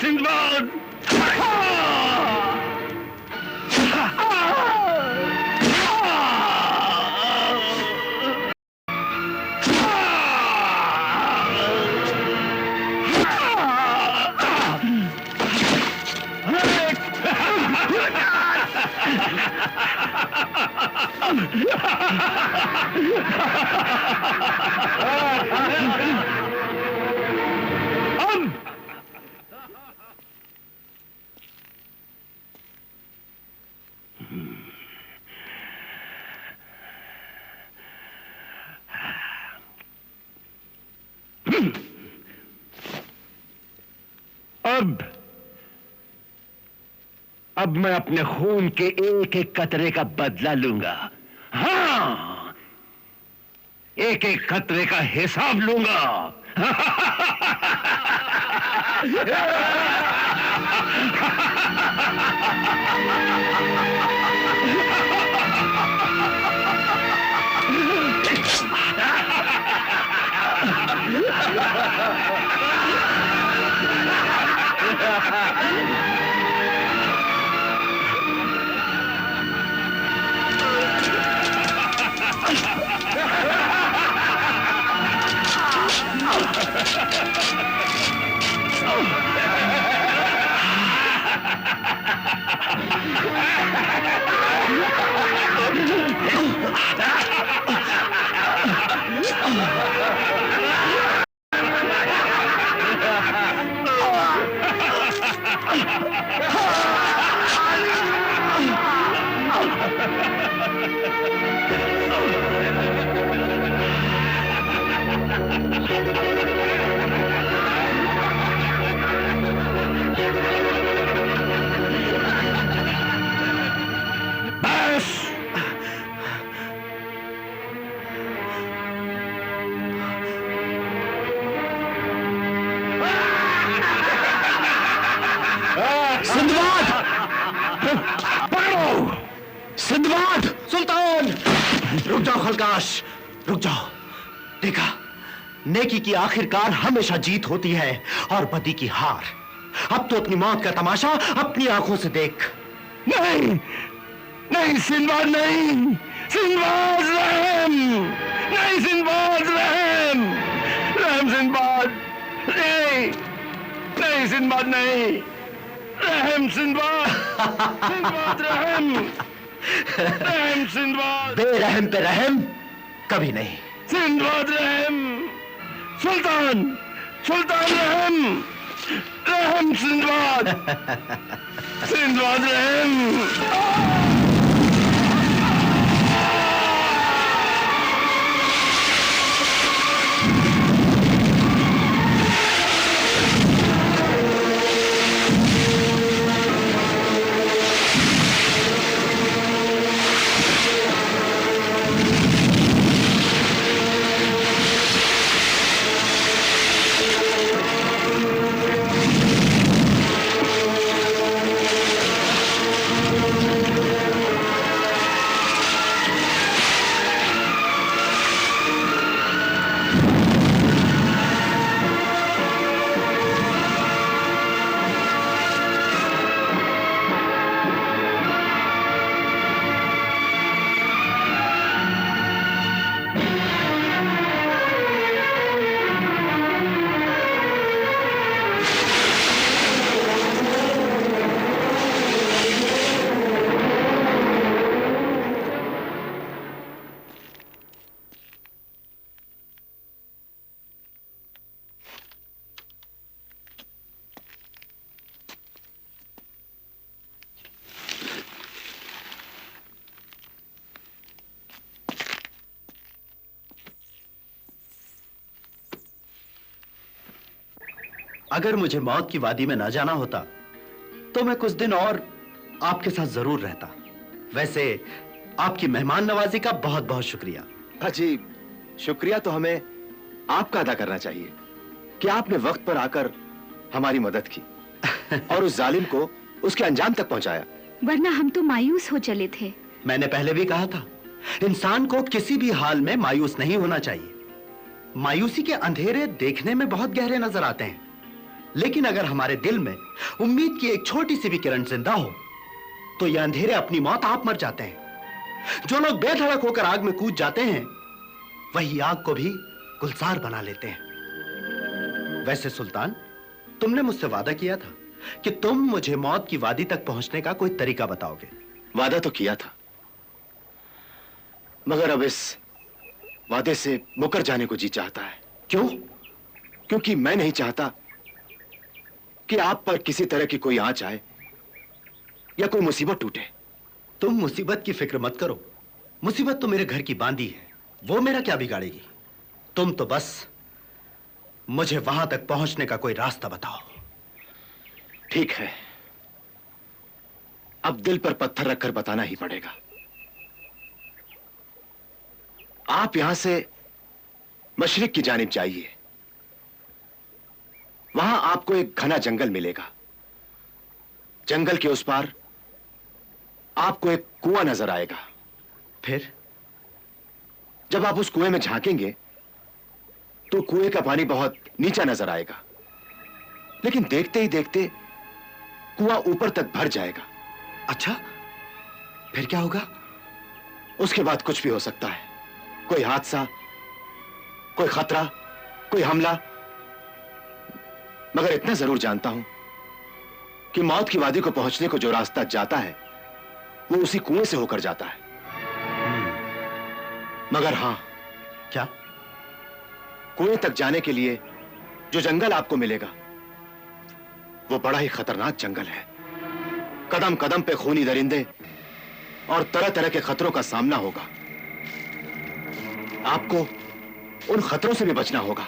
Sinbad. अब मैं अपने खून के एक एक कतरे का बदला लूंगा। हाँ, एक एक कतरे का हिसाब लूंगा। सिंदबाद! सुल्तान! रुक जाओ खलकाश, रुक जाओ। देखा, नेकी की आखिरकार हमेशा जीत होती है और बदी की हार। अब तो अपनी मौत का तमाशा अपनी आंखों से देख। नहीं, नहीं सिंदबाद, नहीं सिंदबाद, रहम नहीं, सिंदबाद रहम, रहम सिंदबाद, नहीं नहीं सिंदबाद, नहीं रहम सिंदबाद, सिंदबाद रहम, रहम सिंदबाद। बेरहम पे रहम कभी नहीं। सिंदबाद रहम, सुल्तान, सुल्तान रहम, रहम सिंदबाद, सिंदबाद रहम। अगर मुझे मौत की वादी में ना जाना होता तो मैं कुछ दिन और आपके साथ जरूर रहता। वैसे आपकी मेहमान नवाजी का बहुत बहुत शुक्रिया। अजीब, शुक्रिया तो हमें आपका अदा करना चाहिए कि आपने वक्त पर आकर हमारी मदद की और उस जालिम को उसके अंजाम तक पहुंचाया। वरना हम तो मायूस हो चले थे। मैंने पहले भी कहा था, इंसान को किसी भी हाल में मायूस नहीं होना चाहिए। मायूसी के अंधेरे देखने में बहुत गहरे नजर आते हैं, लेकिन अगर हमारे दिल में उम्मीद की एक छोटी सी भी किरण जिंदा हो तो ये अंधेरे अपनी मौत आप मर जाते हैं। जो लोग बेधड़क होकर आग में कूद जाते हैं वही आग को भी गुलजार बना लेते हैं। वैसे सुल्तान, तुमने मुझसे वादा किया था कि तुम मुझे मौत की वादी तक पहुंचने का कोई तरीका बताओगे। वादा तो किया था, मगर अब इस वादे से मुकर जाने को जी चाहता है। क्यों? क्योंकि मैं नहीं चाहता कि आप पर किसी तरह की कोई आंच आए या कोई मुसीबत टूटे। तुम मुसीबत की फिक्र मत करो, मुसीबत तो मेरे घर की बांदी है, वो मेरा क्या बिगाड़ेगी। तुम तो बस मुझे वहां तक पहुंचने का कोई रास्ता बताओ। ठीक है, अब दिल पर पत्थर रखकर बताना ही पड़ेगा। आप यहां से मशरिक की जानिब जाइए, वहां आपको एक घना जंगल मिलेगा। जंगल के उस पार आपको एक कुआं नजर आएगा। फिर जब आप उस कुएं में झांकेंगे तो कुएं का पानी बहुत नीचा नजर आएगा, लेकिन देखते ही देखते कुआं ऊपर तक भर जाएगा। अच्छा, फिर क्या होगा? उसके बाद कुछ भी हो सकता है, कोई हादसा, कोई खतरा, कोई हमला। मगर इतना जरूर जानता हूं कि मौत की वादी को पहुंचने को जो रास्ता जाता है वो उसी कुएं से होकर जाता है। मगर हां, क्या? कुएं तक जाने के लिए जो जंगल आपको मिलेगा वो बड़ा ही खतरनाक जंगल है। कदम कदम पे खूनी दरिंदे और तरह तरह के खतरों का सामना होगा। आपको उन खतरों से भी बचना होगा।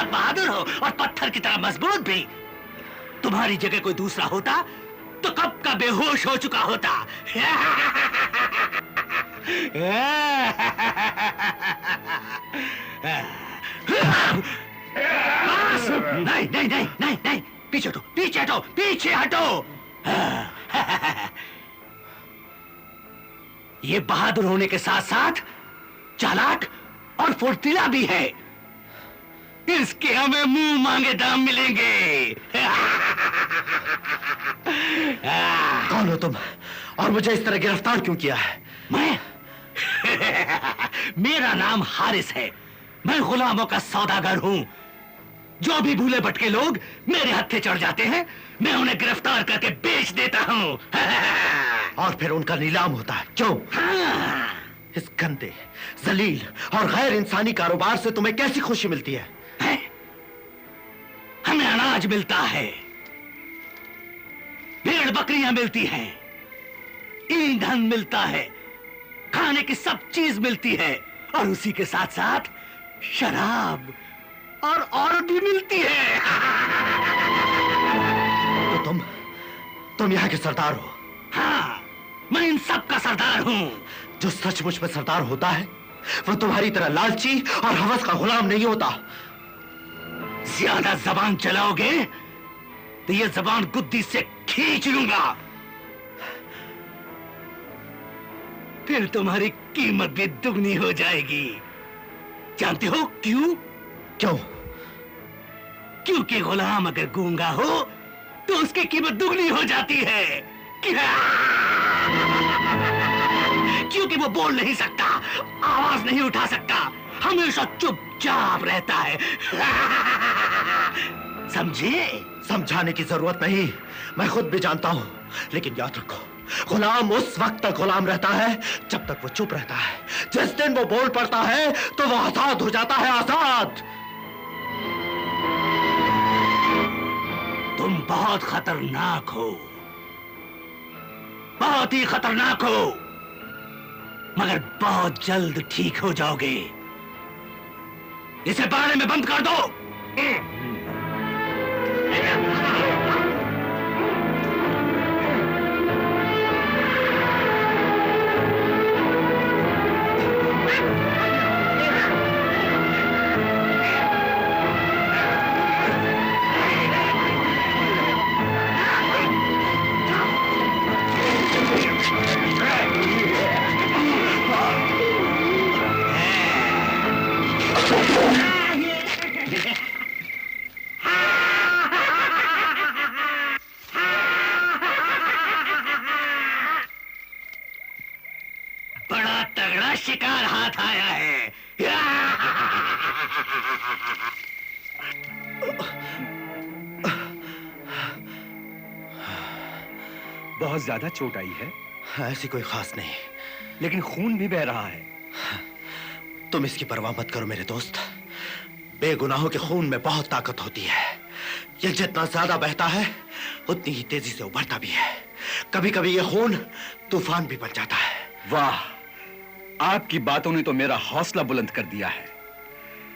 बहुत बहादुर हो और पत्थर की तरह मजबूत भी। तुम्हारी जगह कोई दूसरा होता तो कब का बेहोश हो चुका होता। नहीं नहीं नहीं नहीं नहीं, पीछे हटो, पीछे हटो, पीछे हटो। ये बहादुर होने के साथ साथ चालाक और फुर्तीला भी है। इसके हमें मुंह मांगे दाम मिलेंगे। कौन हो तुम और मुझे इस तरह गिरफ्तार क्यों किया है? मैं मेरा नाम हारिस है। मैं गुलामों का सौदागर हूं। जो भी भूले भटके लोग मेरे हत्थे चढ़ जाते हैं, मैं उन्हें गिरफ्तार करके बेच देता हूं। और फिर उनका नीलाम होता है, क्यों? हाँ। इस गंदे, जलील और गैर इंसानी कारोबार से तुम्हें कैसी खुशी मिलती है? हमें अनाज मिलता है, भेड़ बकरियां मिलती हैं, ईंधन मिलता है, खाने की सब चीज मिलती है, और उसी के साथ साथ शराब और औरत भी मिलती है। तो तुम यहाँ के सरदार हो? हाँ, मैं इन सब का सरदार हूं। जो सचमुच में सरदार होता है वो तुम्हारी तरह लालची और हवस का गुलाम नहीं होता। ज्यादा जबान चलाओगे तो ये जबान गुद्दी से खींच लूंगा, फिर तुम्हारी कीमत भी दुगनी हो जाएगी। जानते हो क्यों? क्यों? क्योंकि गुलाम अगर गूंगा हो तो उसकी कीमत दुगनी हो जाती है। क्योंकि वो बोल नहीं सकता, आवाज नहीं उठा सकता, हमेशा चुपचाप रहता है। समझे? समझाने की जरूरत नहीं, मैं खुद भी जानता हूं। लेकिन याद रखो, गुलाम उस वक्त तक गुलाम रहता है जब तक वो चुप रहता है। जिस दिन वो बोल पड़ता है तो वो आजाद हो जाता है, आजाद। तुम बहुत खतरनाक हो, बहुत ही खतरनाक हो, मगर बहुत जल्द ठीक हो जाओगे। इसे बारे में बंद कर दो। बड़ा तगड़ा शिकार हाथ आया है। बहुत ज्यादा चोट आई है? ऐसी कोई खास नहीं, लेकिन खून भी बह रहा है। तुम इसकी परवाह मत करो मेरे दोस्त। बेगुनाहों के खून में बहुत ताकत होती है। ये जितना ज्यादा बहता है उतनी ही तेजी से उभरता भी है। कभी कभी ये खून तूफान भी बन जाता है। वाह, आपकी बातों ने तो मेरा हौसला बुलंद कर दिया है,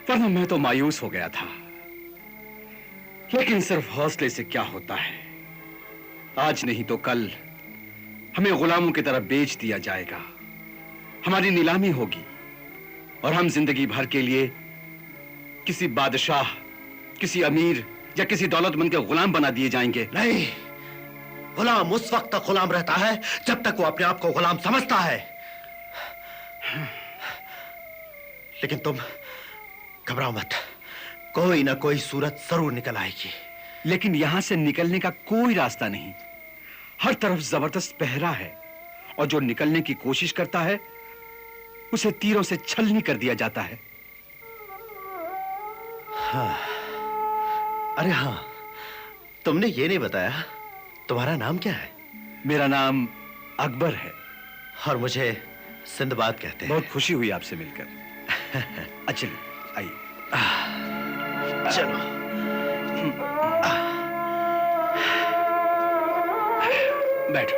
वरना मैं तो मायूस हो गया था। लेकिन सिर्फ हौसले से क्या होता है? आज नहीं तो कल हमें गुलामों की तरह बेच दिया जाएगा, हमारी नीलामी होगी और हम जिंदगी भर के लिए किसी बादशाह, किसी अमीर या किसी दौलतमंद के गुलाम बना दिए जाएंगे। नहीं, गुलाम उस वक्त तक गुलाम रहता है जब तक वो अपने आप को गुलाम समझता है। लेकिन तुम घबराओ मत, कोई ना कोई सूरत जरूर निकल आएगी। लेकिन यहां से निकलने का कोई रास्ता नहीं। हर तरफ जबरदस्त पहरा है और जो निकलने की कोशिश करता है उसे तीरों से छलनी कर दिया जाता है। हाँ। अरे हाँ, तुमने ये नहीं बताया तुम्हारा नाम क्या है? मेरा नाम अकबर है। और मुझे सिंदबाद कहते हैं। बहुत खुशी हुई आपसे मिलकर। चलिए आइए। चलो। बैठो।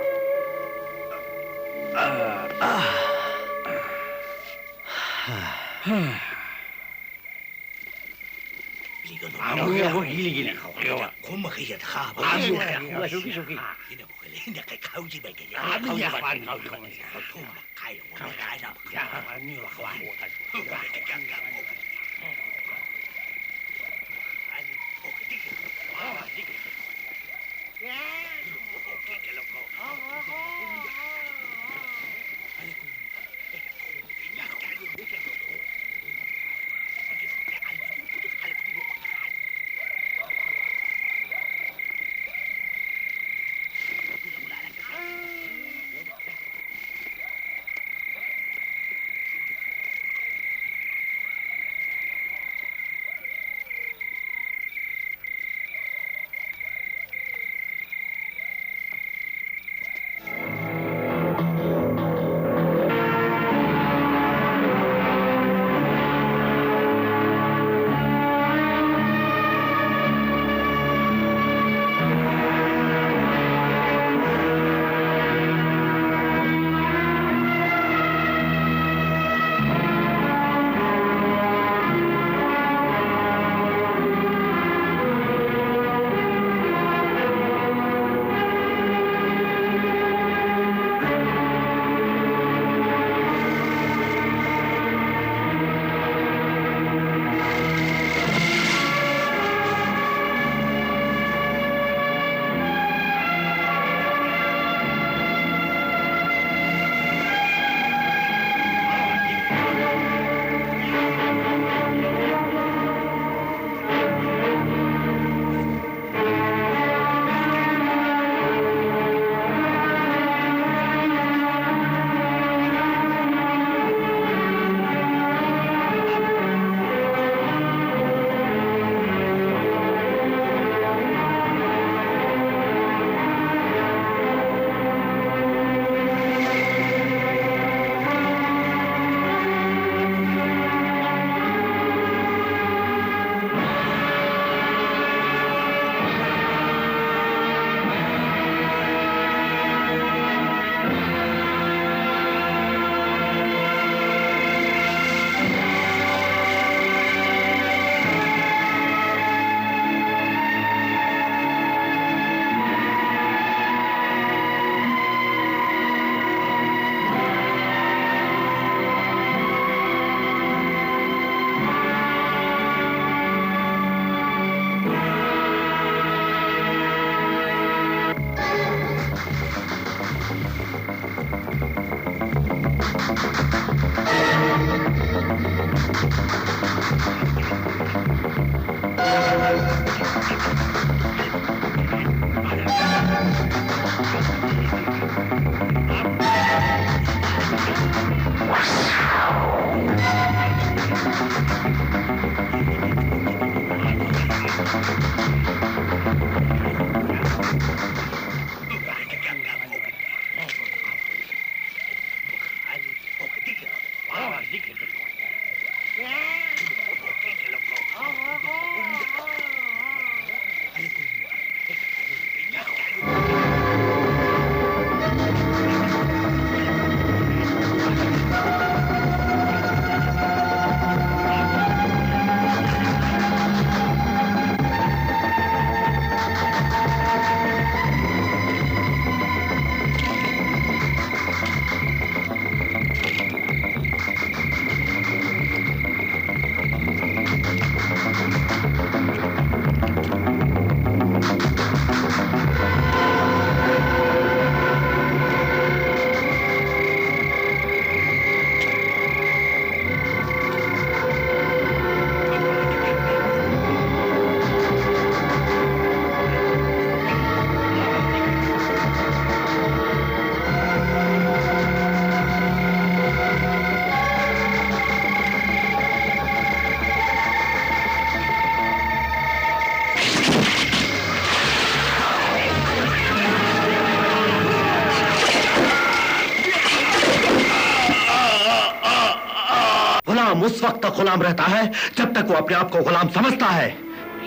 गुलाम उस वक्त तक गुलाम रहता है जब तक वो अपने आप को गुलाम समझता है।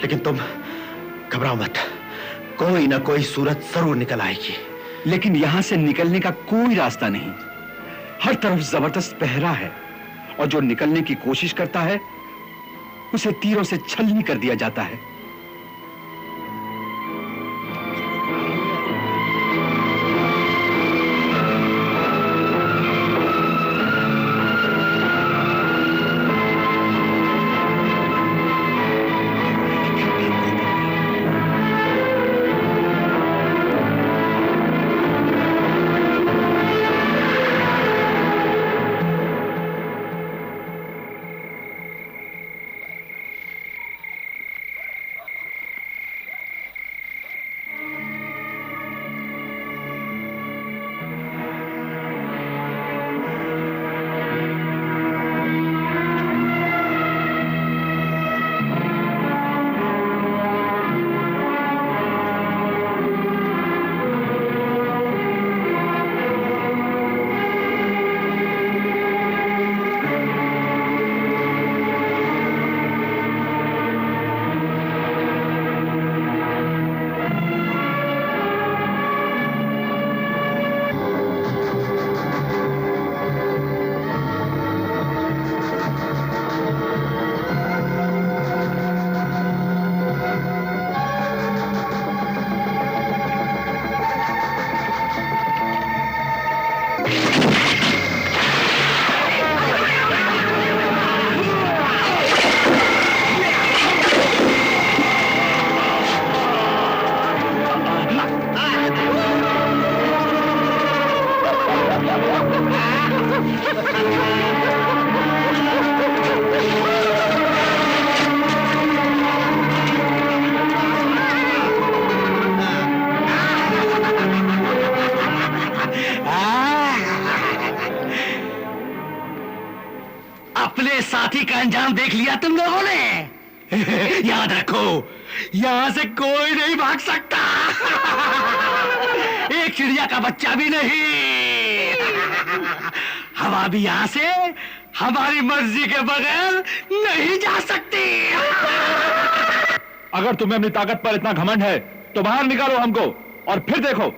लेकिन तुम घबराओ मत, कोई ना कोई सूरत जरूर निकल आएगी। लेकिन यहां से निकलने का कोई रास्ता नहीं। हर तरफ जबरदस्त पहरा है और जो निकलने की कोशिश करता है उसे तीरों से छलनी कर दिया जाता है। अपने साथी का अंजाम देख लिया तुम लोगों ने। याद रखो, यहां से कोई नहीं भाग सकता। एक चिड़िया का बच्चा भी नहीं। हवा भी यहां से हमारी मर्जी के बगैर नहीं जा सकती। अगर तुम्हें अपनी ताकत पर इतना घमंड है तो बाहर निकालो हमको और फिर देखो।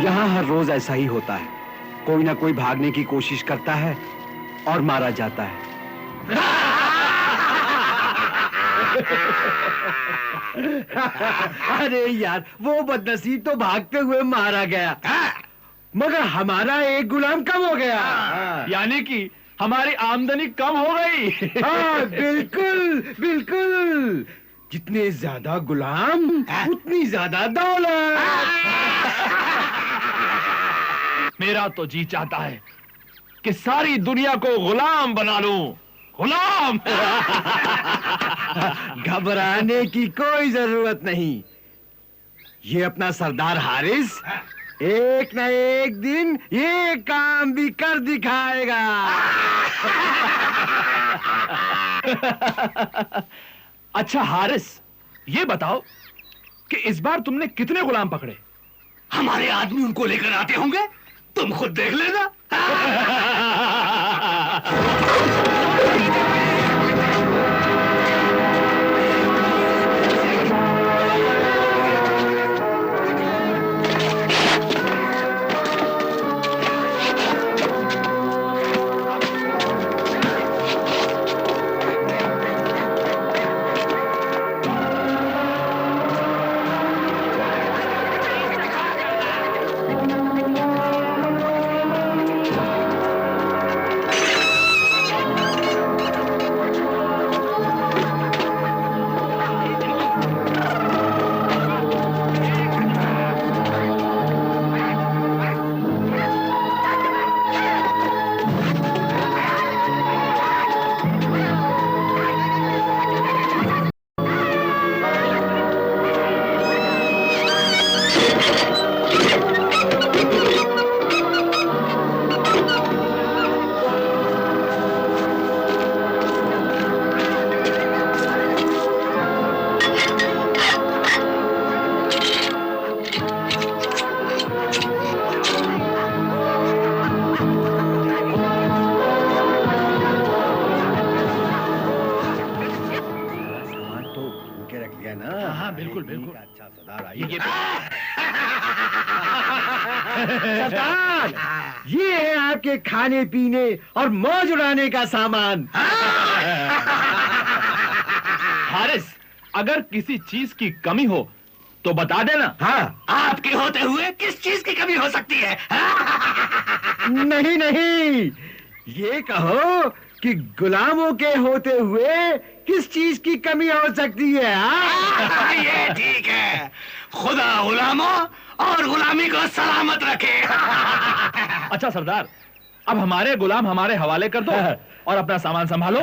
यहां हर रोज ऐसा ही होता है, कोई ना कोई भागने की कोशिश करता है और मारा जाता है। अरे यार, वो बदनसीब तो भागते हुए मारा गया, मगर हमारा एक गुलाम कम हो गया। यानी कि हमारी आमदनी कम हो गई। हाँ, बिल्कुल बिल्कुल। जितने ज्यादा गुलाम उतनी ज्यादा दौलत। मेरा तो जी चाहता है कि सारी दुनिया को गुलाम बना लूं। गुलाम। घबराने की कोई जरूरत नहीं। ये अपना सरदार हारिस एक न एक दिन ये काम भी कर दिखाएगा। अच्छा हारिस, ये बताओ कि इस बार तुमने कितने गुलाम पकड़े? हमारे आदमी उनको लेकर आते होंगे, तुम खुद देख लेना। सरदार, ये है आपके खाने पीने और मौज उड़ाने का सामान। हारिस, अगर किसी चीज की कमी हो तो बता देना। हाँ। आपके होते हुए किस चीज की कमी हो सकती है? नहीं नहीं, ये कहो कि गुलामों के होते हुए किस चीज की कमी हो सकती है? हाँ? ये ठीक है। खुदा गुलामों और गुलामी को सलामत रखे। अच्छा सरदार, अब हमारे गुलाम हमारे हवाले कर दो और अपना सामान संभालो।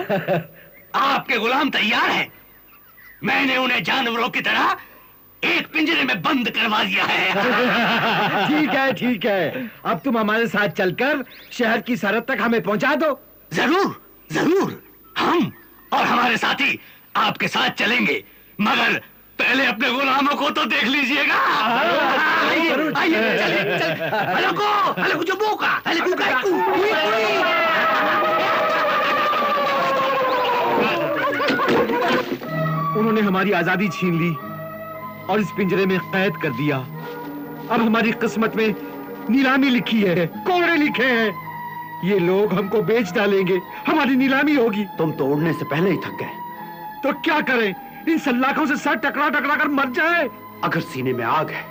आपके गुलाम तैयार हैं। मैंने उन्हें जानवरों की तरह एक पिंजरे में बंद करवा दिया है। ठीक है। अब तुम हमारे साथ चलकर शहर की सरहद तक हमें पहुंचा दो। जरूर जरूर, हम और हमारे साथी आपके साथ चलेंगे, मगर पहले अपने गुलामों को तो देख लीजिएगा। आइए चलिए। हलको जो बोका उन्होंने हमारी आजादी छीन ली और इस पिंजरे में कैद कर दिया। अब हमारी किस्मत में नीलामी लिखी है, कोड़े लिखे हैं। ये लोग हमको बेच डालेंगे, हमारी नीलामी होगी। तुम तो उड़ने से पहले ही थक गए। तो क्या करें? इन सल्लाखों से सर टकरा टकरा कर मर जाए। अगर सीने में आग है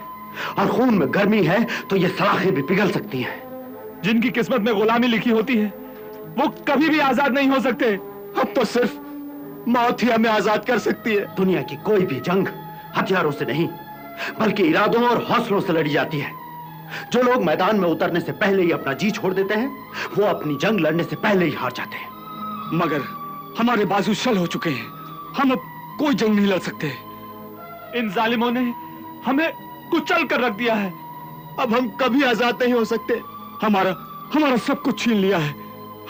और खून में गर्मी है तो ये सलाखें भी पिघल सकती हैं। जिनकी किस्मत में गुलामी लिखी होती है वो कभी भी आजाद नहीं हो सकते। अब तो सिर्फ मौत ही हमें आजाद कर सकती है। दुनिया की कोई भी जंग हथियारों से नहीं, बल्कि इरादों और हौसलों से लड़ी जाती है। जो लोग मैदान में उतरने से पहले ही अपना जी छोड़ देते हैं, वो अपनी जंग लड़ने से पहले ही हार जाते हैं। मगर हमारे बाजू शल हो चुके हैं, हम अब कोई जंग नहीं लड़ सकते। इन जालिमों ने हमें कुचल कर रख दिया है। अब हम कभी आजाद नहीं हो सकते। हमारा सब कुछ छीन लिया है,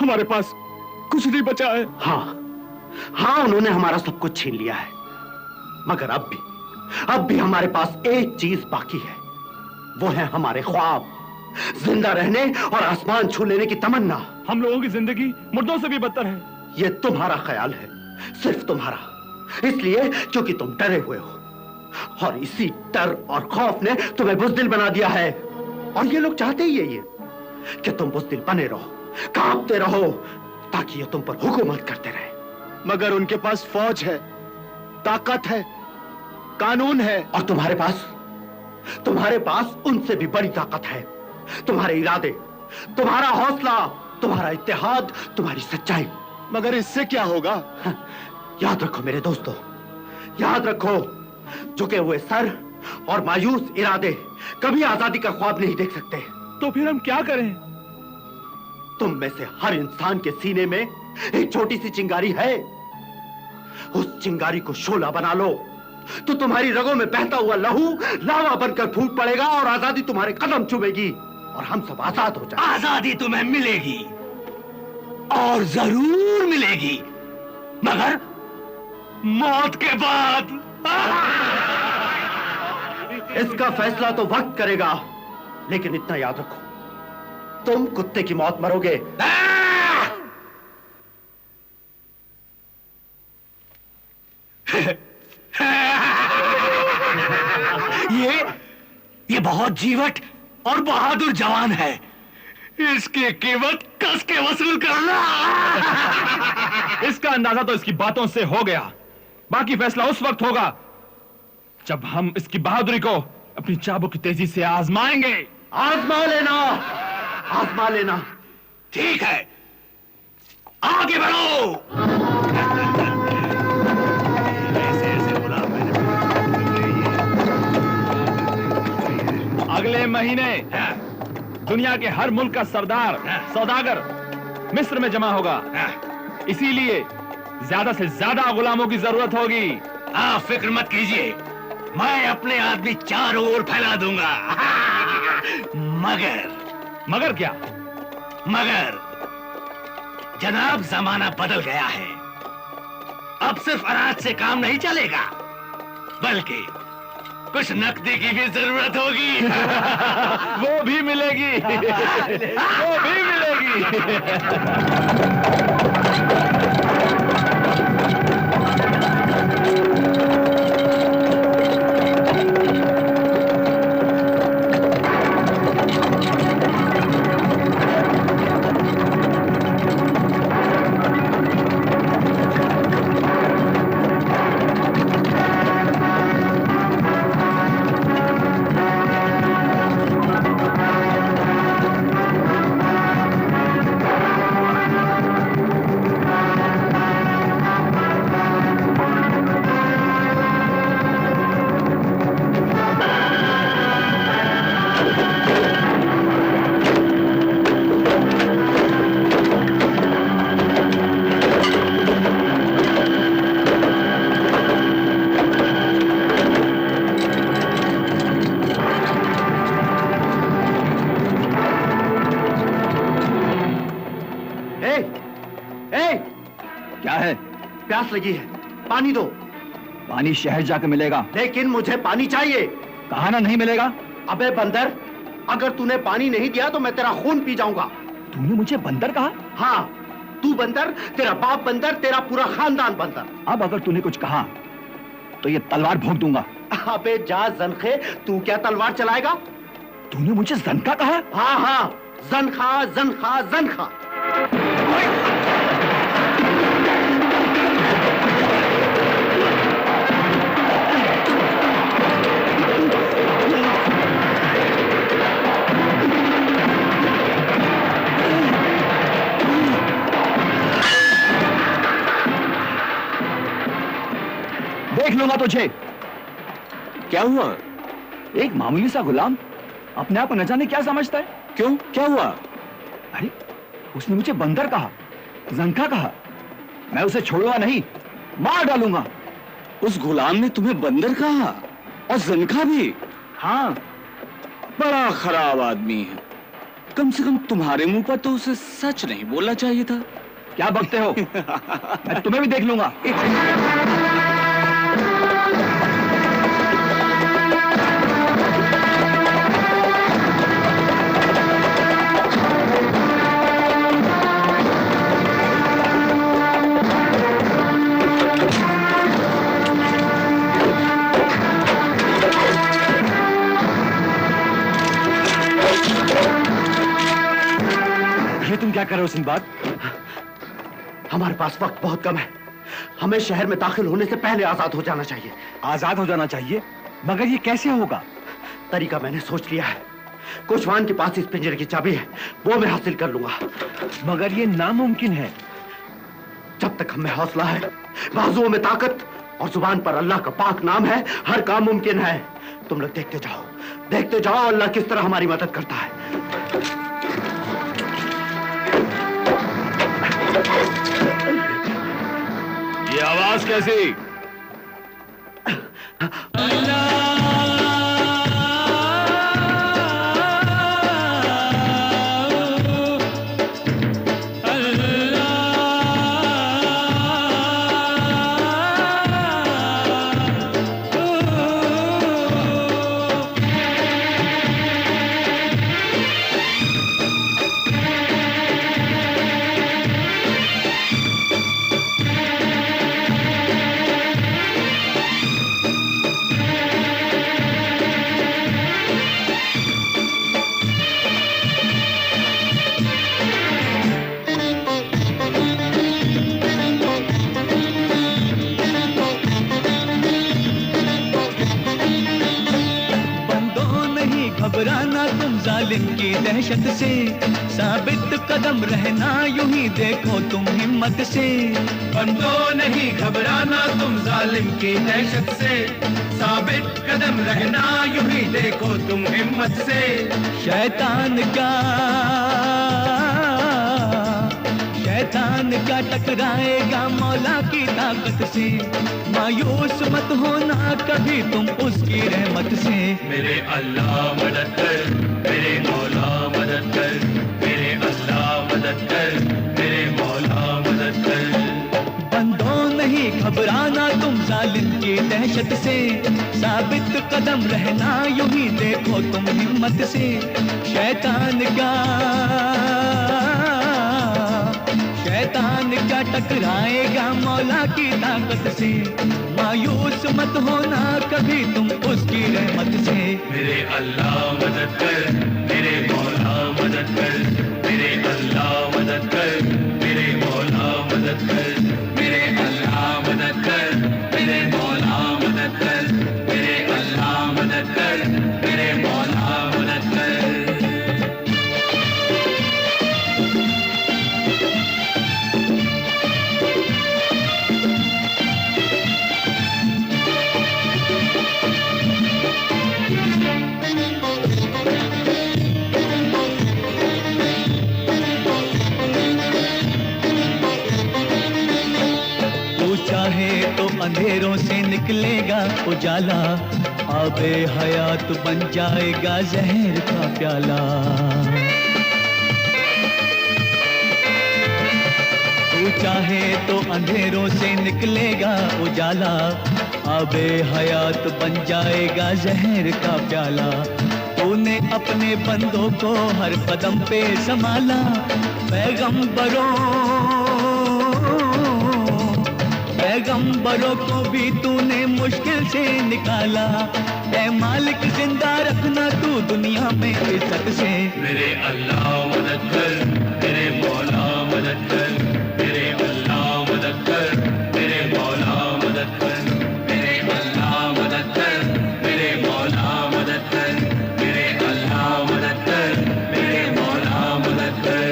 हमारे पास कुछ नहीं बचा है। हाँ, उन्होंने हमारा सब कुछ छीन लिया है, मगर अब भी हमारे पास एक चीज बाकी है। वो है हमारे ख्वाब, जिंदा रहने और आसमान छू लेने की तमन्ना। हम लोगों की जिंदगी मुर्दों से भी बदतर है। ये तुम्हारा ख्याल है, सिर्फ तुम्हारा, इसलिए क्योंकि तुम डरे हुए हो, और इसी डर और खौफ ने तुम्हें बुज़दिल बना दिया है। और ये लोग चाहते ही ये कि तुम बुज़दिल बने रहो, कांपते रहो, ताकि ये तुम पर हुकूमत करते रहे। मगर उनके पास फौज है, ताकत है, कानून है। और तुम्हारे पास उनसे भी बड़ी ताकत है। तुम्हारे इरादे, तुम्हारा हौसला, तुम्हारा इत्तेहाद, तुम्हारी सच्चाई। मगर इससे क्या होगा? याद रखो मेरे दोस्तों, याद रखो, झुके हुए सर और मायूस इरादे कभी आजादी का ख्वाब नहीं देख सकते। तो फिर हम क्या करें? तुम में से हर इंसान के सीने में एक छोटी सी चिंगारी है। उस चिंगारी को शोला बना लो तो तुम्हारी रगों में बहता हुआ लहू लावा बनकर फूट पड़ेगा और आजादी तुम्हारे कदम चूमेगी और हम सब आजाद हो जाएंगे। आजादी तुम्हें मिलेगी और जरूर मिलेगी, मगर मौत के बाद। इसका फैसला तो वक्त करेगा, लेकिन इतना याद रखो, तुम कुत्ते की मौत मरोगे। ये बहुत जीवट और बहादुर जवान है। इसकी कीमत कस के वसूल करना। इसका अंदाजा तो इसकी बातों से हो गया। बाकी फैसला उस वक्त होगा जब हम इसकी बहादुरी को अपनी चाबुक की तेजी से आजमाएंगे। आजमा लेना, आजमा लेना। ठीक है, आगे बढ़ो। ऐसे बोला मैंने। अगले महीने दुनिया के हर मुल्क का सरदार, सौदागर मिस्र में जमा होगा। इसीलिए ज्यादा से ज्यादा गुलामों की जरूरत होगी। आप फिक्र मत कीजिए, मैं अपने आदमी चारों ओर फैला दूंगा। मगर क्या? मगर जनाब, जमाना बदल गया है। अब सिर्फ अनाज से काम नहीं चलेगा, बल्कि कुछ नकदी की भी जरूरत होगी। वो भी मिलेगी। वो भी मिलेगी। क्या है? प्यास लगी है, पानी दो। पानी शहर जाकर मिलेगा। लेकिन मुझे पानी चाहिए। कहा ना नहीं मिलेगा। अबे बंदर, अगर तूने पानी नहीं दिया तो मैं तेरा खून पी जाऊंगा। तूने मुझे बंदर कहा? हाँ, तू बंदर, तेरा बाप बंदर, तेरा पूरा खानदान बंदर। अब अगर तूने कुछ कहा तो ये तलवार भोंक दूंगा। अबे जा जनखे, तू क्या तलवार चलाएगा? तूने मुझे जनका कहा? हाँ हाँ, जनखा जनखा जनखा। देख लूंगा तुझे। क्या हुआ? एक मामूली सा गुलाम अपने आप को न जाने क्या समझता है। क्यों, क्या हुआ? अरे उसने मुझे बंदर कहा, जंखा कहा। मैं उसे छोड़ूंगा नहीं, मार डालूंगा। उस गुलाम ने तुम्हें बंदर कहा और जनखा भी? हाँ, बड़ा खराब आदमी है। कम से कम तुम्हारे मुंह पर तो उसे सच नहीं बोलना चाहिए था। क्या बकते हो? मैं तुम्हें भी देख लूंगा। तुम क्या कर रहे हो सिंबाद? हमारे पास वक्त बहुत कम है। हमें शहर में दाखिल होने से पहले आजाद हो जाना चाहिए। आजाद हो जाना चाहिए? मगर ये कैसे होगा? तरीका मैंने सोच लिया है। कुशवान के पास इस पिंजरे की चाबी है, वो मैं हासिल कर लूंगा। मगर ये नामुमकिन है। जब तक हमें हौसला है, बाजुओं में ताकत और जुबान पर अल्लाह का पाक नाम है, हर काम मुमकिन है। तुम लोग देखते जाओ अल्लाह किस तरह हमारी मदद करता है। ये आवाज कैसी? घबराना तुम जालिम की दहशत से, साबित कदम रहना यूं ही देखो तुम हिम्मत से। बंदो नहीं घबराना तुम जालिम की दहशत से, साबित कदम रहना यूं ही देखो तुम हिम्मत से। शैतान क्या टकराएगा मौला की ताकत से। मायूस मत होना कभी तुम उसकी रहमत से। मेरे अल्लाह मदद कर, मेरे मौला मदद कर, मेरे अल्लाह मदद कर, मेरे मौला मदद कर। बंदो नहीं घबराना तुम जालिम की दहशत से, साबित कदम रहना यूं ही देखो तुम हिम्मत से। शैतान क्या टकराएगा मौला की ताकत से। मायूस मत होना कभी तुम उसकी रहमत से। मेरे अल्लाह मदद कर, मेरे मौला मदद कर, मेरे अल्लाह मदद कर, मेरे मौला मदद कर, मेरे अल्लाह मदद कर, मेरे मौला मदद कर, मेरे अल्लाह मदद कर, मेरे मौला मदद कर। चाहे तो अंधेरों से निकलेगा उजाला, आबे हयात बन जाएगा जहर का प्याला। तू चाहे तो अंधेरों से निकलेगा उजाला, आबे हयात बन जाएगा जहर का प्याला। तूने अपने बंदों को हर कदम पे संभाला, पैगंबरों को भी तूने मुश्किल से निकाला। ऐ मालिक जिंदा रखना तू दुनिया में इज्जत से। मेरे अल्लाह मदद कर, मेरे मौला मदद कर, मेरे अल्लाह मदद कर, मेरे मौला मदद कर, मेरे अल्लाह मदद कर, मेरे मौला मदद कर, मेरे अल्लाह मदद कर, मेरे मौला मदद कर।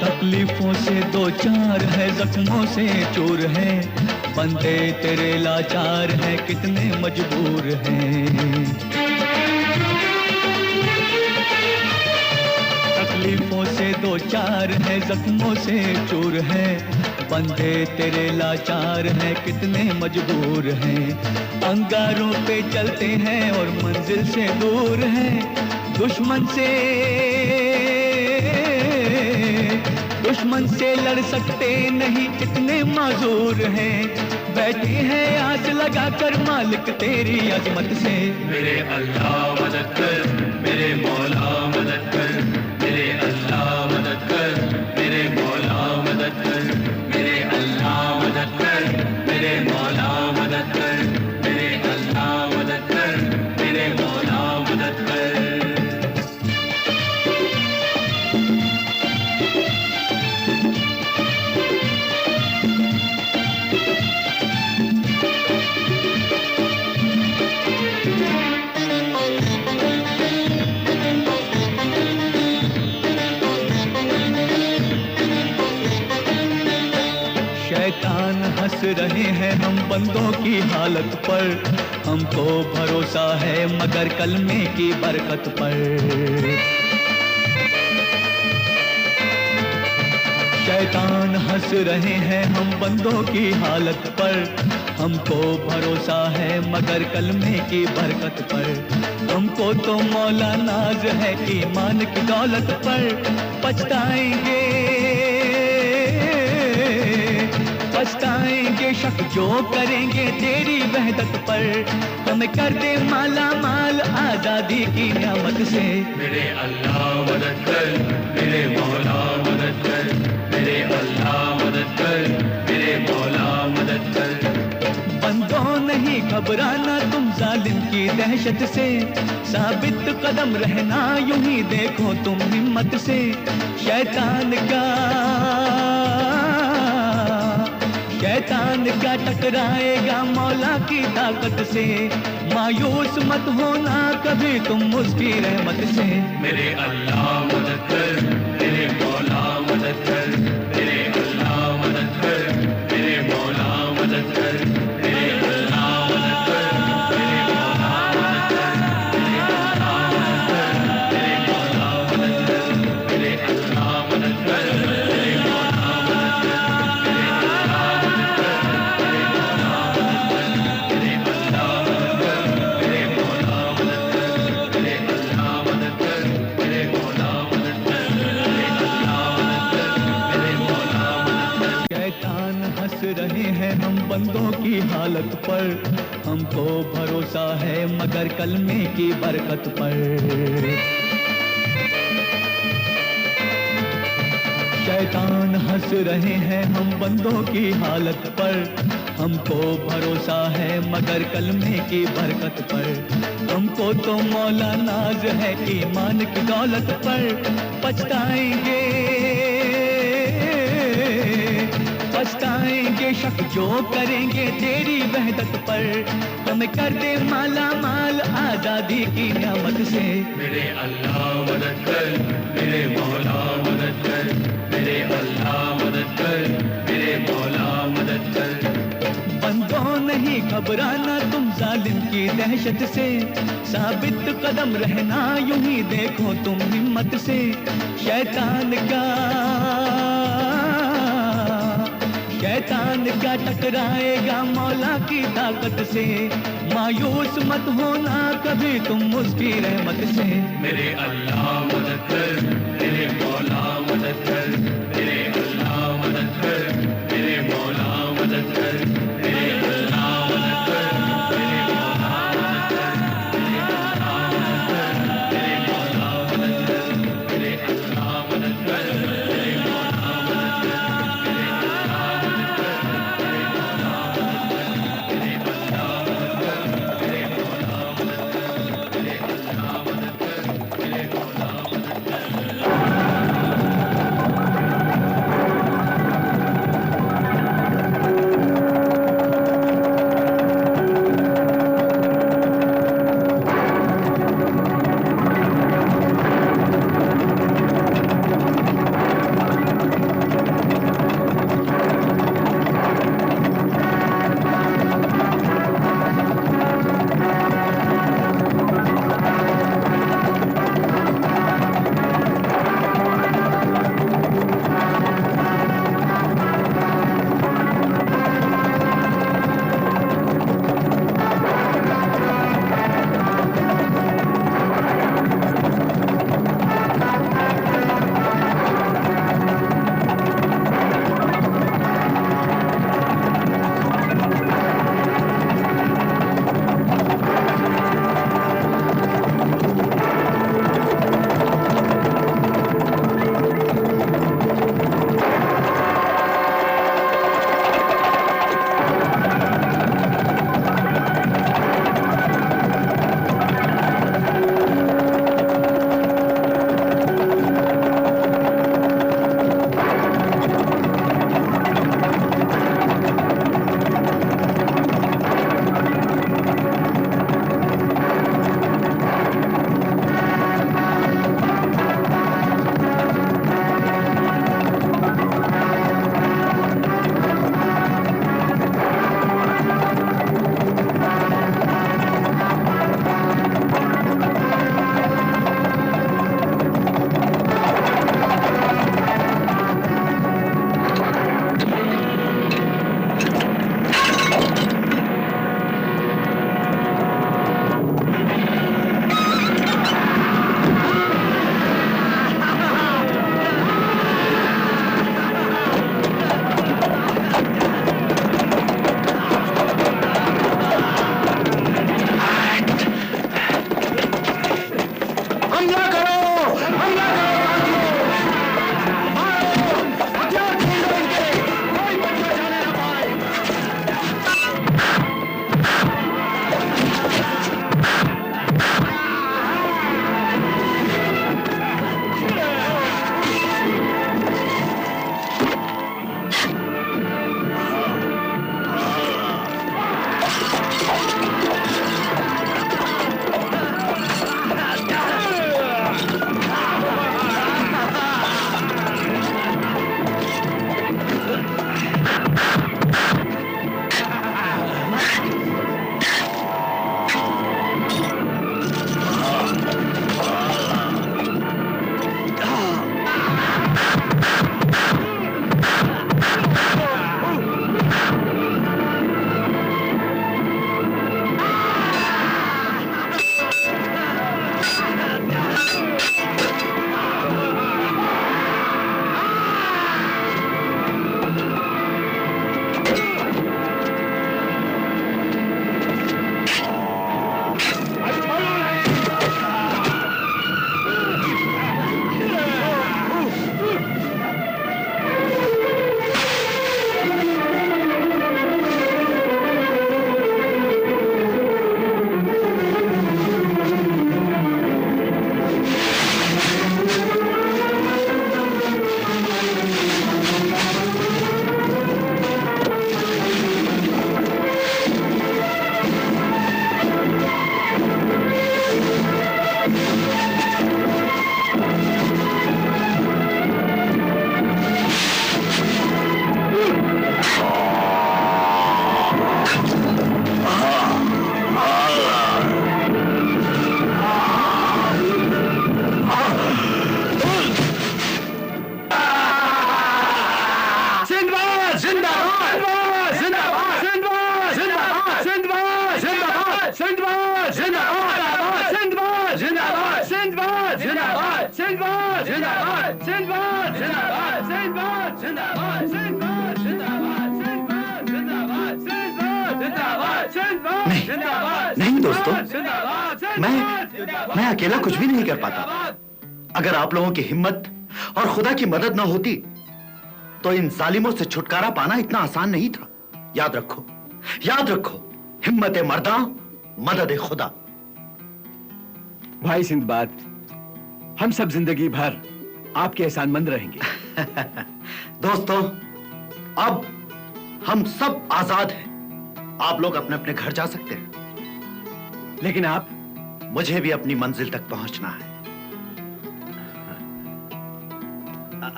तकलीफों से दो चार है, जख्मों से चूर है, बंदे तेरे लाचार हैं, कितने मजबूर हैं। तकलीफों से दो चार है, जख्मों से चूर है, बंदे तेरे लाचार हैं, कितने मजबूर हैं। अंगारों पे चलते हैं और मंजिल से दूर हैं, दुश्मन से लड़ सकते नहीं, इतने माजूर हैं। बैठे हैं आस लगाकर मालिक तेरी अजमत से। मेरे अल्लाह मदद कर, मेरे मौला मदद कर, मेरे अल्लाह मदद कर, मेरे मौला मदद कर, मेरे अल्लाह मदद कर, मेरे मौला मदद कर, मेरे अल्लाह मदद कर, मेरे मौला मदद कर। शैतान हंस रहे हैं हम बंदों की हालत पर, हमको भरोसा है मगर कलमे की बरकत पर। शैतान हंस रहे हैं हम बंदों की हालत पर, हमको भरोसा है मगर कलमे की बरकत पर। हमको तो मौला नाज है ईमान की दौलत पर, पछताएंगे शक जो करेंगे तेरी वहदत पर। हमें कर दे माला माल आजादी की नियामत से। मेरे अल्लाह मदद कर, मेरे मौला मदद कर, मेरे अल्लाह मदद कर, मेरे मौला मदद कर। बंदों नहीं घबराना तुम जालिम की दहशत से, साबित कदम रहना यूं ही देखो तुम हिम्मत से। शैतान क्या टकराएगा मौला की ताकत से। मायूस मत होना कभी तुम उसकी रहमत से। मेरे अल्लाह मदद कर, मेरे मौला मदद कर, मेरे अल्लाह मदद कर, मेरे मौला मदद कर, मेरे अल्लाह मदद कर, मेरे मौला मदद कर, मेरे अल्लाह मदद कर, मेरे मौला मदद कर, मेरे अल्लाह मदद कर, मेरे मौला मदद कर, मेरे अल्लाह मदद कर, मेरे मौला मदद कर, मेरे अल्लाह मदद कर, मेरे मौला मदद कर, मेरे अल्लाह मदद कर, मेरे मौला मदद कर, मेरे अल्लाह मदद कर, मेरे मौला मदद कर। शैतान हंस रहे हैं हम बंदों की हालत पर, हमको भरोसा है मगर कलमे की बरकत पर। शैतान हंस रहे हैं हम बंदों की हालत पर, हमको भरोसा है मगर कलमे की बरकत पर। हमको तो मौला नाज है ईमान की दौलत पर, पछताएंगे शक जो करेंगे तेरी वहदत पर। हमें कर दे माला माल आजादी की नियामत से। मेरे अल्लाह मदद कर, मेरे मौला मदद कर, मेरे अल्लाह मदद कर, मेरे मौला मदद कर। बंदों नहीं घबराना तुम जालिम की दहशत से, साबित कदम रहना यूं ही देखो तुम हिम्मत से। शैतान क्या टकराएगा मौला की ताकत से। मायूस मत होना कभी तुम उसकी रहमत से। मेरे अल्लाह मदद कर, मेरे मौला मदद कर, मेरे अल्लाह मदद कर, मेरे मौला मदद कर, मेरे अल्लाह मदद कर, मेरे मौला मदद कर, मेरे अल्लाह मदद कर, मेरे मौला मदद कर, मेरे अल्लाह मदद कर, मेरे मौला मदद कर, मेरे अल्लाह मदद कर, मेरे मौला मदद कर, मेरे अल्लाह मदद कर, मेरे मौला मदद कर, मेरे अल्लाह मदद कर, मेरे मौला मदद कर। जिंदाबाद जिंदाबाद जिंदाबाद जिंदाबाद जिंदाबाद जिंदाबाद जिंदाबाद जिंदाबाद जिंदाबाद जिंदाबाद नहीं, जिंदाबाद नहीं दोस्तों, जिंदाबाद मैं अकेला कुछ भी नहीं कर पाता। अगर आप लोगों की हिम्मत और खुदा की मदद ना होती तो इन जालिमों से छुटकारा पाना इतना आसान नहीं था। याद रखो, याद रखो, हिम्मत मर्दा, मदद खुदा। भाई सिंदबाद, हम सब जिंदगी भर आपके एहसानमंद रहेंगे। दोस्तों, अब हम सब आजाद हैं। आप लोग अपने अपने घर जा सकते हैं, लेकिन आप? मुझे भी अपनी मंजिल तक पहुंचना है।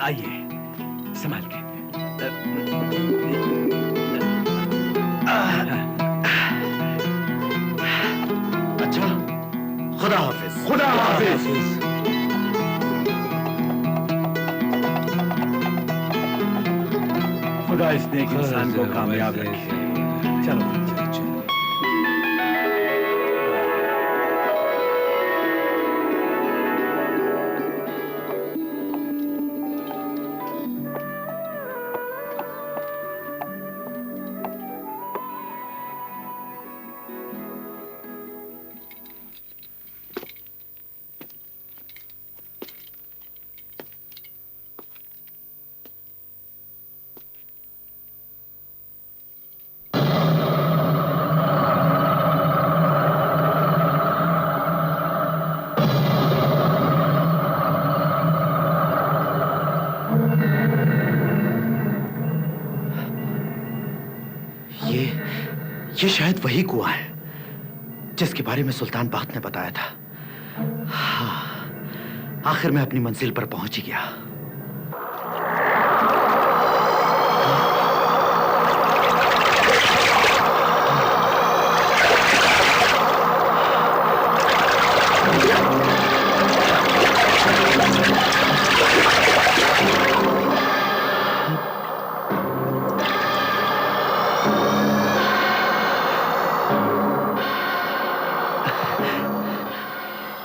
आइए, संभाल के। अच्छा, खुदा हाफिज। खुदा हाफिज। खुदा इस नेक इंसान को कामयाब रखे। चलो ये शायद वही कुआं है जिसके बारे में सुल्तान बख्त ने बताया था। हाँ, आखिर मैं अपनी मंजिल पर पहुंच ही गया।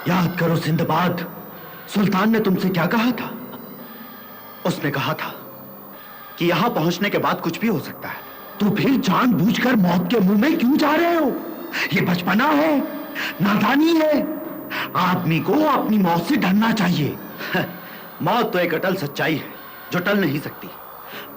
याद करो सिंदबाद, सुल्तान ने तुमसे क्या कहा था? उसने कहा था कि यहां पहुंचने के बाद कुछ भी हो सकता है। तो फिर जानबूझकर मौत के मुंह में क्यों जा रहे हो? ये बचपना है, नादानी है। आदमी को अपनी मौत से डरना चाहिए। मौत तो एक अटल सच्चाई है जो टल नहीं सकती,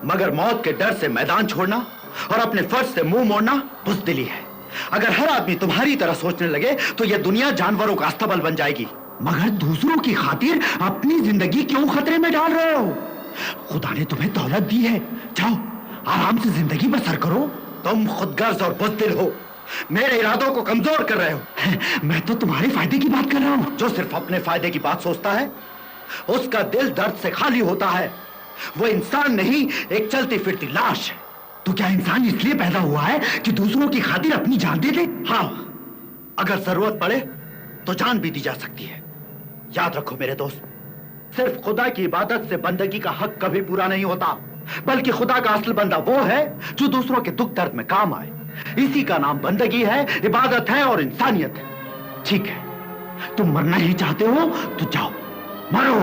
मगर मौत के डर से मैदान छोड़ना और अपने फर्ज से मुंह मोड़ना बुज़दिली है। अगर हर आदमी तुम्हारी तरह सोचने लगे तो यह दुनिया जानवरों का अस्तबल बन जाएगी। मगर दूसरों की खातिर अपनी जिंदगी क्यों खतरे में डाल रहे हो? खुदा ने तुम्हें दौलत दी है, जाओ आराम से जिंदगी बसर करो। तुम खुदगर्ज और बुज़दिल हो, मेरे इरादों को कमजोर कर रहे हो। मैं तो तुम्हारे फायदे की बात कर रहा हूं। जो सिर्फ अपने फायदे की बात सोचता है उसका दिल दर्द से खाली होता है। वो इंसान नहीं, एक चलती फिरती लाश है। तो क्या इंसान इसलिए पैदा हुआ है कि दूसरों की खातिर अपनी जान दे दे? हाँ, अगर जरूरत पड़े तो जान भी दी जा सकती है। याद रखो मेरे दोस्त, सिर्फ खुदा की इबादत से बंदगी का हक कभी पूरा नहीं होता, बल्कि खुदा का असल बंदा वो है जो दूसरों के दुख दर्द में काम आए। इसी का नाम बंदगी है, इबादत है और इंसानियत है। ठीक है, तुम मरना ही चाहते हो तो जाओ मरो।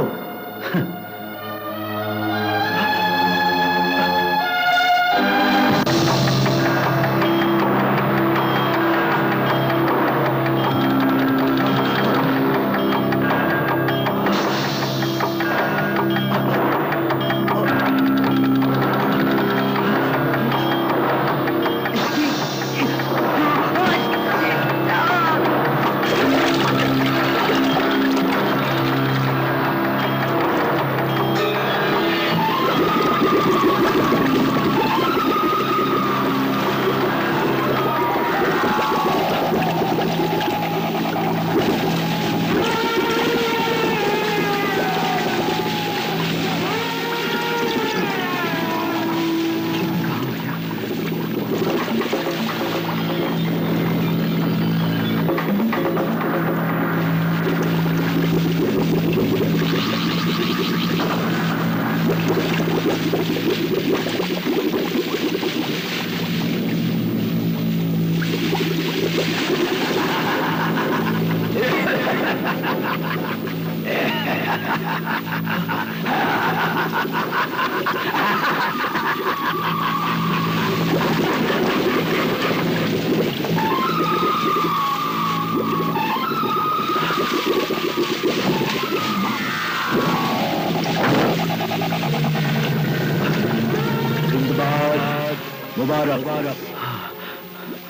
मुबारक,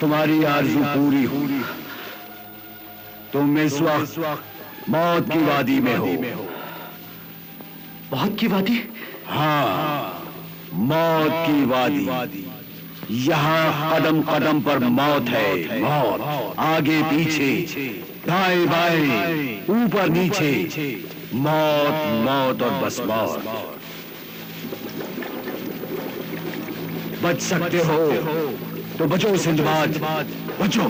तुम्हारी आरज़ू पूरी हुई। तुम इस वक्त मौत की वादी में हो। मौत की वादी? हाँ, मौत की वादी। यहाँ कदम कदम पर मौत है, मौत। आगे पीछे, दाएं बाएं, ऊपर नीचे, मौत मौत और बस मौत। बच सकते हो तो बचो सिंदबाद, बचो।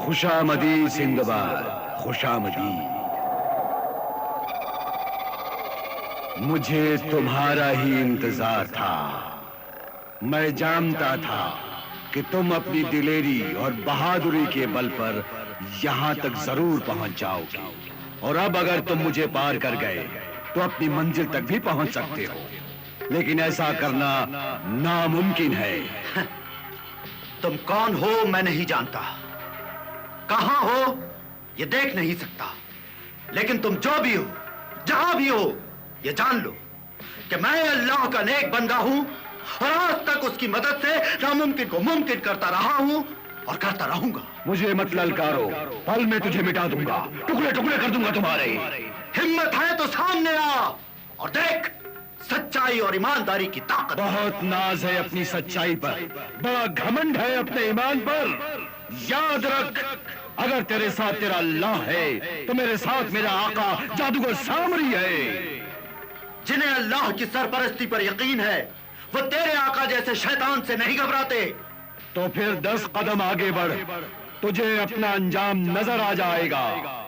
खुशामदी सिंदबाद, खुशामदी। मुझे तुम्हारा ही इंतजार था। मैं जानता था कि तुम अपनी दिलेरी और बहादुरी के बल पर यहां तक जरूर पहुंच जाओगे। और अब अगर तुम मुझे पार कर गए तो अपनी मंजिल तक भी पहुंच सकते हो, लेकिन ऐसा करना नामुमकिन है। तुम कौन हो मैं नहीं जानता, कहां हो ये देख नहीं सकता, लेकिन तुम जो भी हो, जहां भी हो, ये जान लो कि मैं अल्लाह का नेक बंदा हूं और आज तक उसकी मदद से नामुमकिन को मुमकिन करता रहा हूं और करता रहूंगा। मुझे मत ललकारो, पल में तुझे मिटा दूंगा, टुकड़े टुकड़े कर दूंगा तुम्हारे। हिम्मत है तो सामने आ और देख सच्चाई और ईमानदारी की ताकत। बहुत नाज है अपनी सच्चाई पर, बड़ा घमंड है अपने ईमान पर। याद रख, अगर तेरे साथ तेरा अल्लाह है तो मेरे साथ मेरा आका जादूगर सामरी है। जिन्हें अल्लाह की सरपरस्ती पर यकीन है वो तेरे आका जैसे शैतान से नहीं घबराते। तो फिर 10 कदम आगे बढ़, तुझे अपना अंजाम नजर आ जाएगा।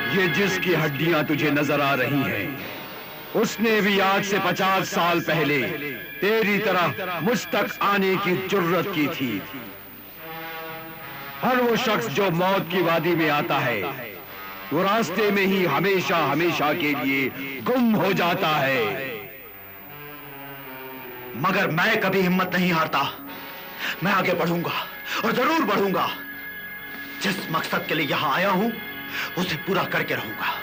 ये जिसकी हड्डियां तुझे नजर आ रही हैं, उसने भी आज से 50 साल पहले तेरी तरह मुझ तक आने की जुर्रत की थी। हर वो शख्स जो मौत की वादी में आता है, वो रास्ते में ही हमेशा हमेशा के लिए गुम हो जाता है। मगर मैं कभी हिम्मत नहीं हारता। मैं आगे बढ़ूंगा और जरूर बढ़ूंगा। जिस मकसद के लिए यहां आया हूं उसे पूरा करके रहूंगा।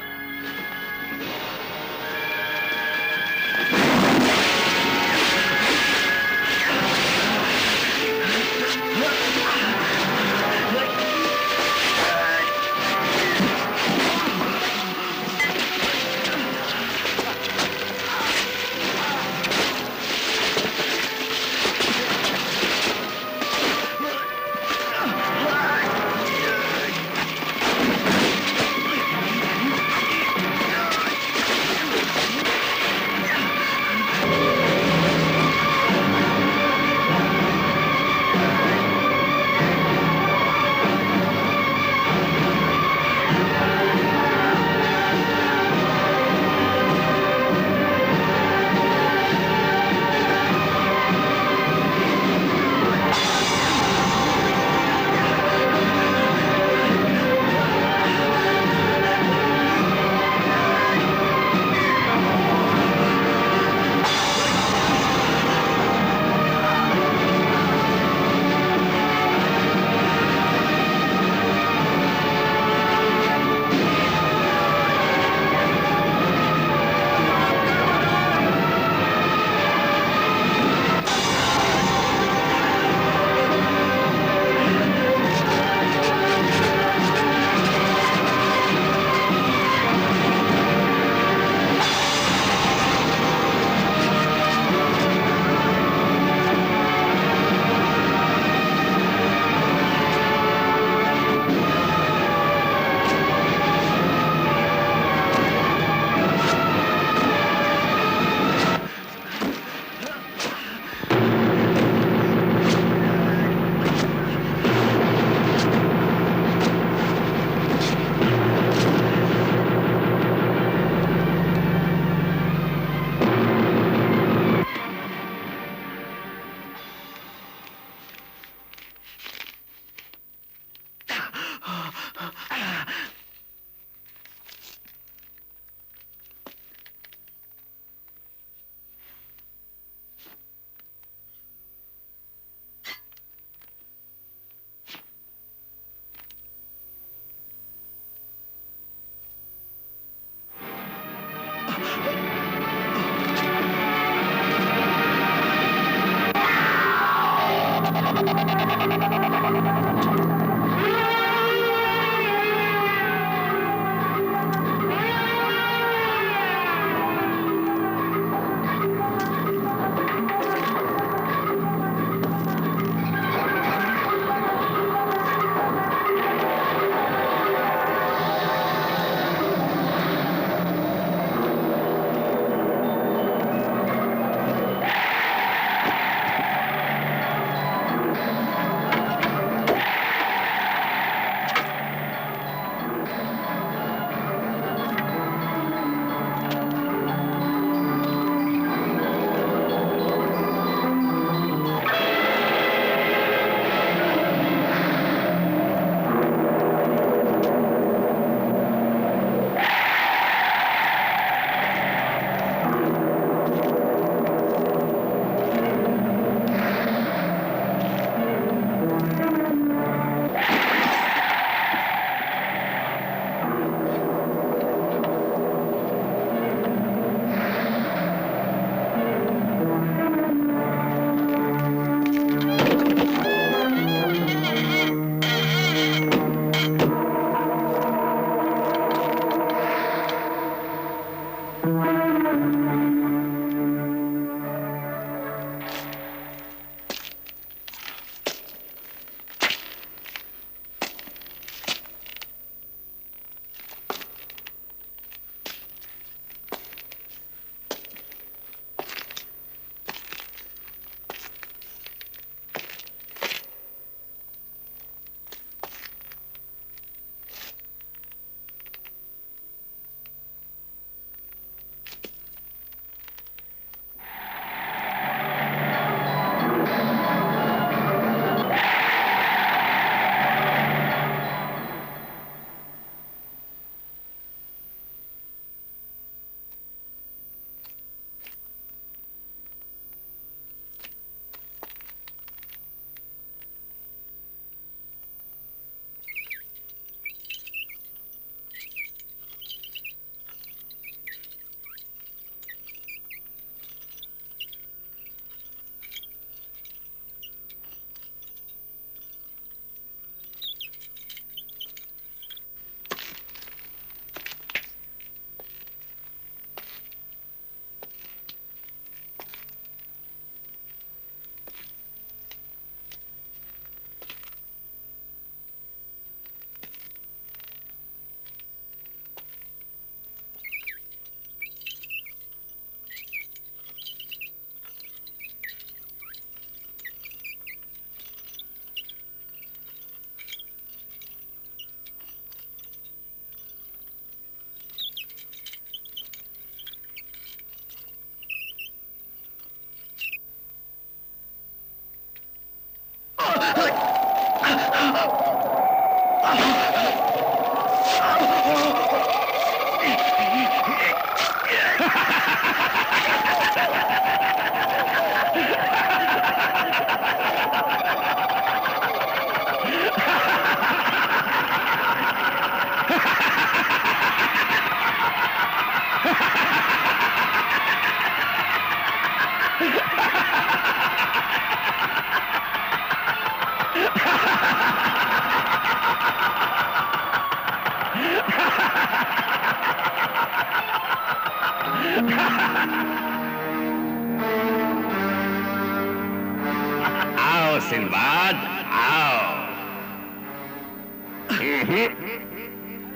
आओ सिंबाद, आओ।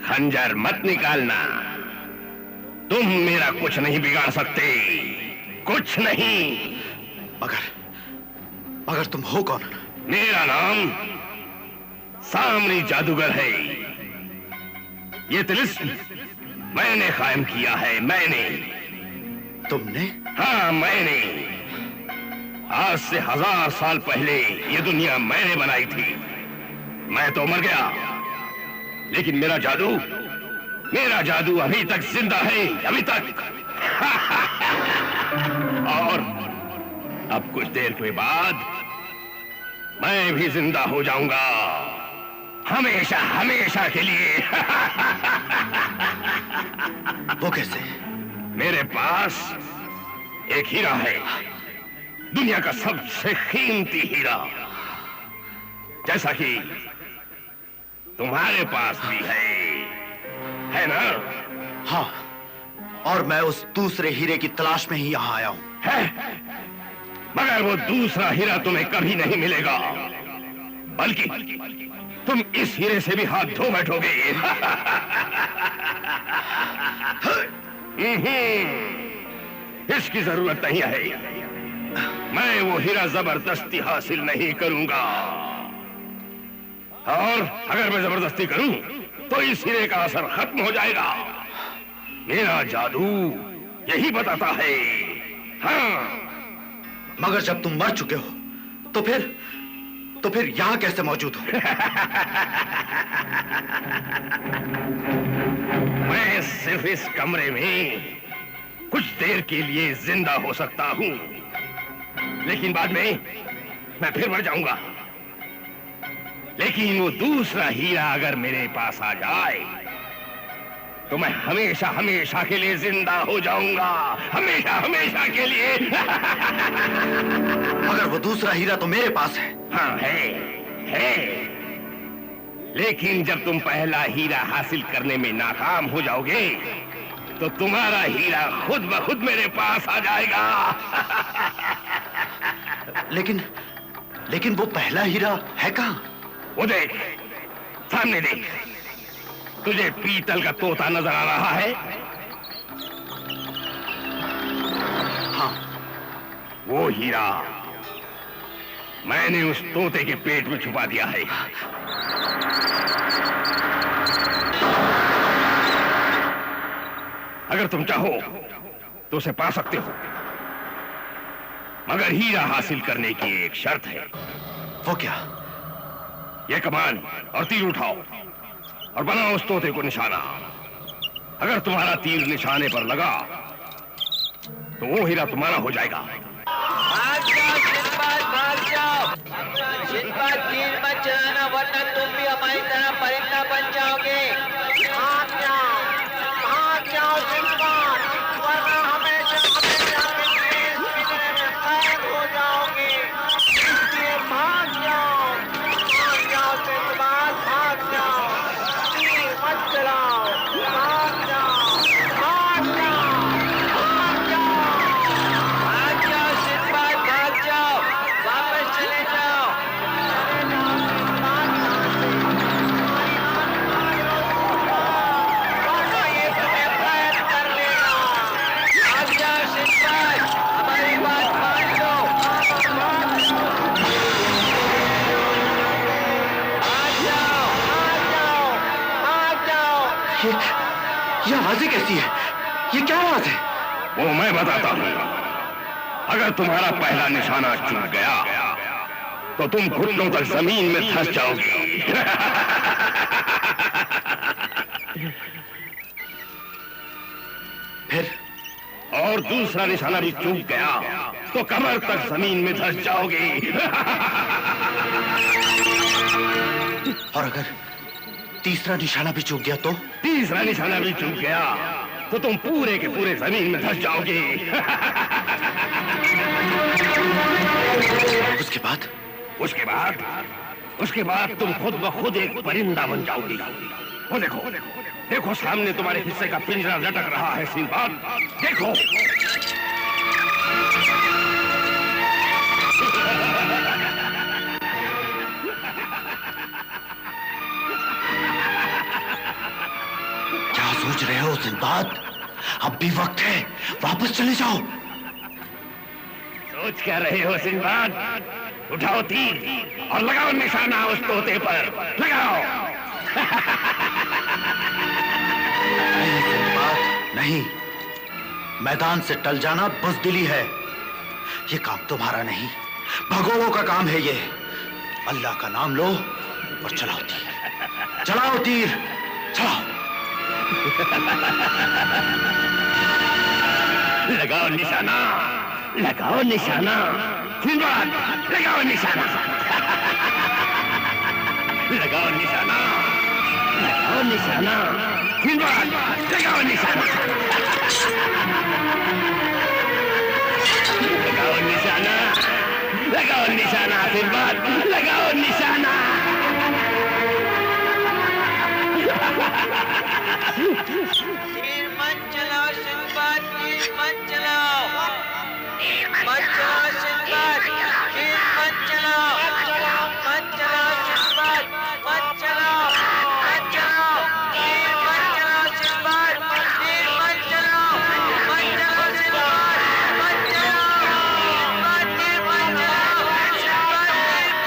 खंजर मत निकालना, तुम मेरा कुछ नहीं बिगाड़ सकते, कुछ नहीं। मगर तुम हो कौन? मेरा नाम सामरी जादूगर है। ये तिलिस्म मैंने कायम किया है, मैंने। तुमने? हाँ, मैंने। आज से 1000 साल पहले ये दुनिया मैंने बनाई थी। मैं तो मर गया, लेकिन मेरा जादू अभी तक जिंदा है, अभी तक। और अब कुछ देर के बाद मैं भी जिंदा हो जाऊंगा, हमेशा हमेशा के लिए। वो कैसे? मेरे पास एक हीरा है, दुनिया का सबसे कीमती हीरा, जैसा कि तुम्हारे पास भी है ना? हाँ, और मैं उस दूसरे हीरे की तलाश में ही यहां आया हूं। है? मगर वो दूसरा हीरा तुम्हें कभी नहीं मिलेगा, बल्कि तुम इस हीरे से भी हाथ धो बैठोगे। इसकी जरूरत नहीं है, मैं वो हीरा जबरदस्ती हासिल नहीं करूंगा। और अगर मैं जबरदस्ती करूं तो इस हीरे का असर खत्म हो जाएगा। मेरा जादू यही बताता है। हाँ, मगर जब तुम मर चुके हो तो फिर यहां कैसे मौजूद हो? मैं सिर्फ इस कमरे में कुछ देर के लिए जिंदा हो सकता हूं, लेकिन बाद में मैं फिर मर जाऊंगा। लेकिन वो दूसरा हीरा अगर मेरे पास आ जाए तो मैं हमेशा हमेशा के लिए जिंदा हो जाऊंगा, हमेशा हमेशा के लिए। मगर वो दूसरा हीरा तो मेरे पास है। हाँ, है। लेकिन जब तुम पहला हीरा हासिल करने में नाकाम हो जाओगे तो तुम्हारा हीरा खुद ब खुद मेरे पास आ जाएगा। लेकिन वो पहला हीरा है कहां? वो देख, सामने देख, तुझे पीतल का तोता नजर आ रहा है? हाँ। वो हीरा मैंने उस तोते के पेट में छुपा दिया है। अगर तुम चाहो तो उसे पा सकते हो, मगर हीरा हासिल करने की एक शर्त है। वो क्या? ये कमान और तीर उठाओ और बनाओ उस तोते को निशाना। अगर तुम्हारा तीर निशाने पर लगा तो वो हीरा तुम्हारा हो जाएगा। भाग जाओ, सिंबाद तीर मत चलाना, वरना तुम भी हमारी तरह परिंदा बन जाओगे। भाग जाओ सिंबाद, वरना हमेशा कैद हो जाओगे। इसलिए भाग जाओ सिंबाद, भाग जाओ, तीर मत चलाओ, भाग जाओ सिंबाद, भाग जाओ, वापस चले जाओ। ये तुम्हें कैद कर लेगा। भाग जाओ सिंबाद, हमारी बात मान लो। भाग जाओ। ये आवाजें कैसी है? ये क्या आवाज है? वो मैं बताता हूं। अगर तुम्हारा पहला निशाना चूक गया तो तुम घुटनों तक जमीन में धंस जाओगी। फिर? और दूसरा निशाना भी चूक गया तो कमर तक जमीन में धंस जाओगी। और अगर तीसरा निशाना भी चूक गया तो? तीसरा निशाना भी चूक गया तो तुम पूरे के पूरे जमीन में धंस जाओगे। उसके बाद तुम खुद ब खुद एक परिंदा बन जाओगी। वो देखो, देखो सामने तुम्हारे हिस्से का पिंजरा लटक रहा है सिंबाद, देखो। क्या सोच रहे हो सिंबाद? अब भी वक्त है, वापस चले जाओ। सोच क्या रहे हो सिंबाद? उठाओ तीर और लगाओ निशाना उस तोते पर, लगाओ। नहीं सिंबाद, नहीं। मैदान से टल जाना बुज़दिली है। ये काम तुम्हारा नहीं, भगोड़ों का काम है ये। अल्लाह का नाम लो और चलाओ तीर, चलाओ तीर, चलाओ। लगाओ निशाना, लगाओ निशाना सिंबाद, लगाओ निशाना। लगाओ निशाना, लगाओ निशाना सिंबाद, लगाओ निशाना। लगाओ निशाना, लगाओ निशाना सिंबाद, लगाओ निशाना।